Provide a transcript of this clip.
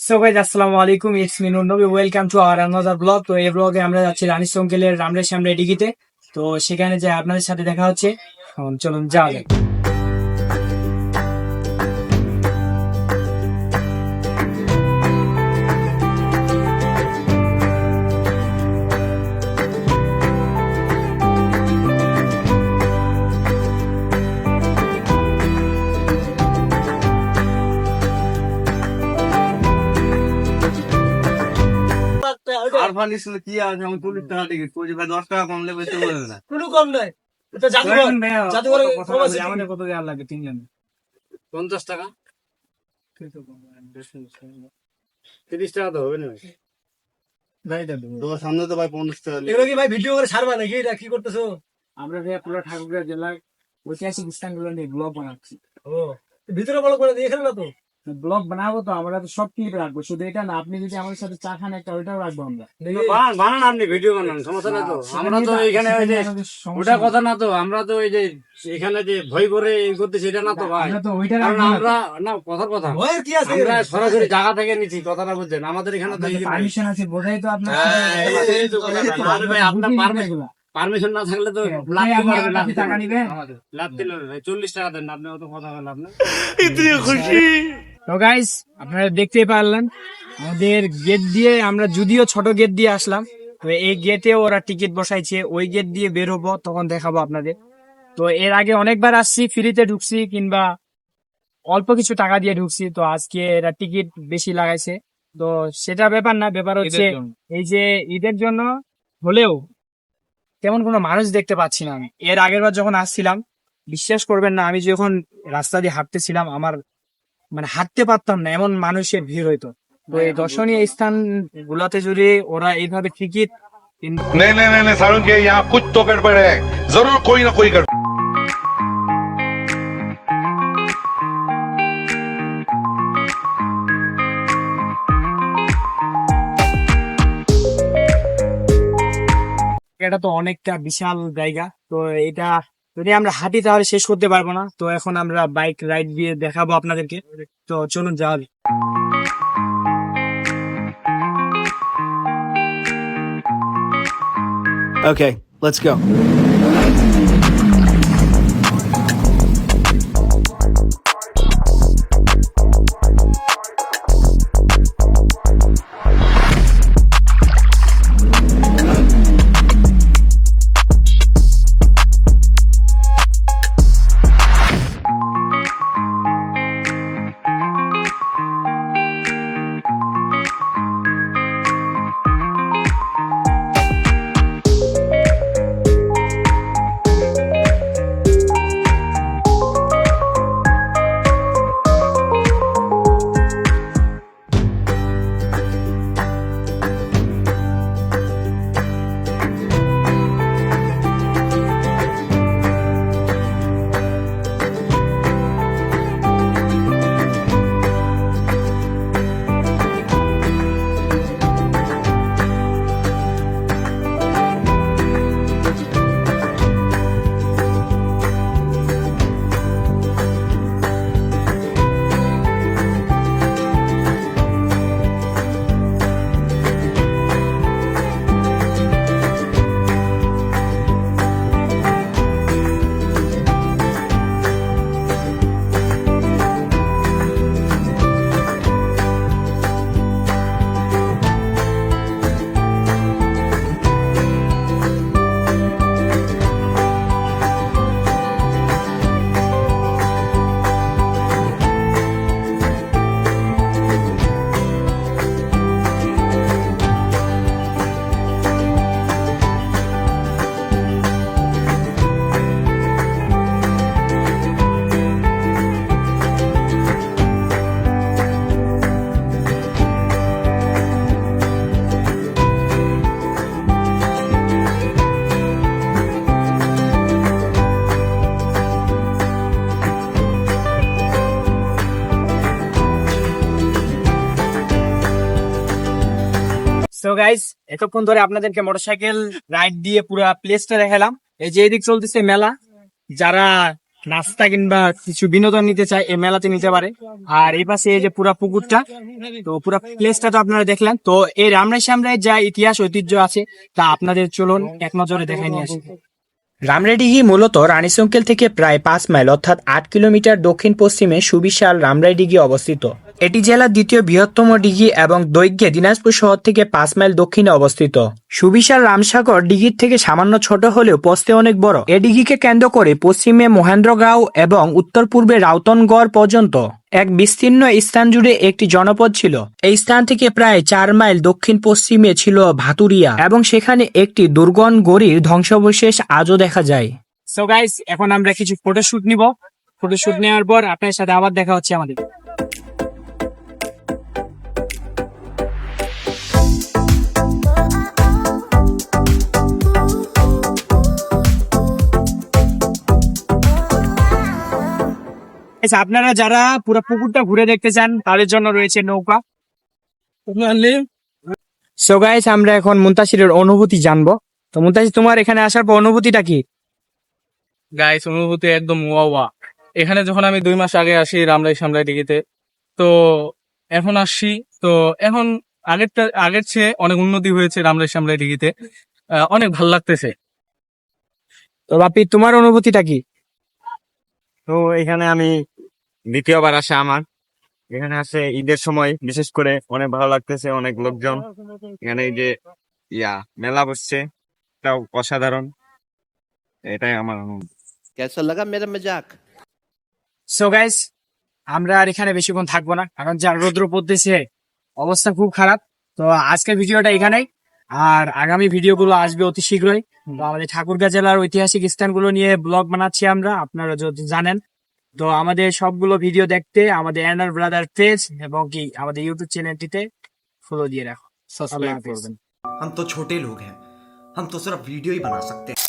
So guys আসসালামু আলাইকুম, it's me Nur নবী, welcome to our another blog. তো এই ব্লগে আমরা যাচ্ছি রানী সংকেলের রামরের সামনে ডিগিতে। তো সেখানে যে আপনাদের সাথে দেখা হচ্ছে, চলুন যাওয়া যাক। কি আছে 40 টাকা টিকিট 10 টাকা কমলে বেশি বলে না। কোনো কম নাই, এটা জাদুঘরে আমাদের কত দেওয়ার লাগে তিনজন? 50 টাকা 30 টাকা তো হবে না তোমার সামনে তো ভাই 50 টাকা। এগুলো কি ভাই ভিডিও করে ছাড়বা নাকি? এটা কি করতেছো? আমরা ভাই পুরো ঠাকুরগাঁও জেলার ঐতিহাসিক স্থানগুলো নিয়ে ব্লগ বানাচ্ছি। ও ভিতরে বড় করে দিয়ে এখানে না তো ব্লগ বানাবো, তো আমরা তো সব ক্লিপ রাখবো, শুধু এটা না। আপনি যদি আমাদের সাথে চা খান একটা, ওইটাও রাখবো আমরা। বানান আপনি ভিডিও বানান, সমস্যা না তো। আমরা তো এখানে ওই যে ওটা কথা না তো, আমরা তো ওই যে এখানে যে ভয় করে এই করতে সেটা না তো ভাই। কারণ আমরা না কথার কথা আমরা সরাসরি জায়গা থেকে নিচ্ছি, কথাটা বুঝছেন। আমাদের এখানে তো পারমিশন আছে, বোঝাই তো আপনার আপনার পারমিশন না থাকলে তো টাকা নিবেন। লাভ দিল ভাই 40 টাকা দেন, আপনি অত কথা বলেন আপনি খুশি। তো গাইস আপনারা দেখতেই পারলেন, আমাদের গেট দিয়ে আমরা যদিও ছোট গেট দিয়ে আসলাম, তো এই গেটে ওরা টিকিট বসাইছে, ওই গেট দিয়ে বের হবো, তখন দেখাবো আপনাদের। তো এর আগে অনেকবার আসছি, ফ্রিতে ঢুকছি কিংবা অল্প কিছু টাকা দিয়ে ঢুকছি। তো আজকে এরা টিকিট বেশি লাগাইছে, তো সেটা ব্যাপার না, ব্যাপার হচ্ছে এই যে ঈদের জন্য হলেও তেমন কোনো মানুষ দেখতে পাচ্ছি না। আমি এর আগের বার যখন আসছিলাম, বিশ্বাস করবেন না, আমি যখন রাস্তা দিয়ে হাঁটতেছিলাম, আমার মানে হাঁটতে পারতাম না, এমন মানুষের ভিড় হইতো। তো এই দর্শনীয় স্থান গুলাতে যদি ওরা এইভাবে টিকিট नहीं नहीं नहीं नहीं सारुण के यहाँ कुछ तो गड़बड़ है, जरूर कोई ना कोई गड़बड़। এটা তো অনেকটা বিশাল জায়গা, তো এটা যদি আমরা হাঁটি তাহলে শেষ করতে পারবো না। তো এখন আমরা বাইক রাইড দিয়ে দেখাবো আপনাদেরকে, তো চলুন যাওয়া যাক। Okay, let's go. So guys এতক্ষণ ধরে আপনাদেরকে মোটরসাইকেল রাইড দিয়ে পুরো প্লেসটা দেখালাম। এই যে এদিক চলতেছে মেলা, যারা নাস্তা কিংবা কিছু বিনোদন নিতে চায় এই মেলাতে নিতে পারে। আর এই পাশে এই যে পুরা পুকুরটা, তো পুরা প্লেসটা তো আপনারা দেখলেন। তো এই রামরাই সামরাই যা ইতিহাস ঐতিহ্য আছে তা আপনাদের চলুন এক নজরে দেখে নিয়ে আসি। রামরাইডিঘি মূলত রানীশঙ্কেল থেকে প্রায় 5 মাইল অর্থাৎ 8 কিলোমিটার দক্ষিণ পশ্চিমে সুবিশাল রামরাইডিঘি অবস্থিত। এটি জেলার দ্বিতীয় বৃহত্তম দিঘি এবং দৈর্ঘ্যে দিনাজপুর শহর থেকে 5 মাইল দক্ষিণে অবস্থিত। সুবিশাল রামসাগর দিঘির থেকে সামান্য ছোট হলেও প্রস্থে অনেক বড়। এই দিঘিকে কেন্দ্র করে পশ্চিমে মহেন্দ্রগাঁও এবং উত্তর পূর্বে রাউতনগড় পর্যন্ত এক বিস্তীর্ণ স্থান জুড়ে একটি জনপদ ছিল। এই স্থান থেকে প্রায় 4 মাইল দক্ষিণ পশ্চিমে ছিল ভাতুরিয়া এবং সেখানে একটি দুর্গম গড়ির ধ্বংসাবশেষ আজও দেখা যায়। সো গাইস, এখন আমরা কিছু ফটোশুট নিব। ফটোশুট নেওয়ার পর আপনার সাথে আবার দেখা হচ্ছে আমাদের। আচ্ছা, আপনারা যারা পুরো পুকুরটা ঘুরে দেখতে চান তাদের জন্য রয়েছে নৌকা। সো গাইস, আমরা এখন মুনতাসিরের অনুভূতি জানবো। তো মুনতাসির, তোমার এখানে আসার পর অনুভূতিটা কি? গাইস, অনুভূতি একদম ওয়া ওয়া। এখানে যখন আমি 2 মাস আগে আসি রামরাই সামরাই দিঘিতে, তো এখন আসছি, তো এখন আগের চেয়ে অনেক উন্নতি হয়েছে রামরাই সামরাই দিঘিতে। অনেক ভালো লাগতেছে। তো বাপি, তোমার অনুভূতিটা কি? তো এখানে আমি দ্বিতীয়বার আসা আমার। এখানে আসে ঈদের সময় বিশেষ করে অনেক ভালো লাগতেছে, অনেক লোকজন। এখানে এই যে মেলা বসছে, এটাও অসাধারণ। এটাই আমার অনুভূতি। कैसा लगा मेरा मजाक? সো গাইস, আমরা আর এখানে বেশিক্ষণ থাকবো না, কারণ যা রৌদ্র পড়তেছে অবস্থা খুব খারাপ। তো আজকের ভিডিওটা এখানেই, আর আগামী ভিডিওগুলো আসবে অতি শীঘ্রই। তো আমাদের ঠাকুরগাঁ জেলার ঐতিহাসিক স্থানগুলো নিয়ে ব্লগ বানাচ্ছি আমরা, আপনারা যদি জানেন। তো আমাদের সবগুলো ভিডিও দেখতে আমাদের এনার ব্রাদার পেজ এবং কি আমাদের ইউটিউব চ্যানেলটিতে ফলো দিয়ে রাখো, সাবস্ক্রাইব করবেন। हम तो छोटे लोग हैं, हम तो सिर्फ वीडियो ही बना सकते हैं।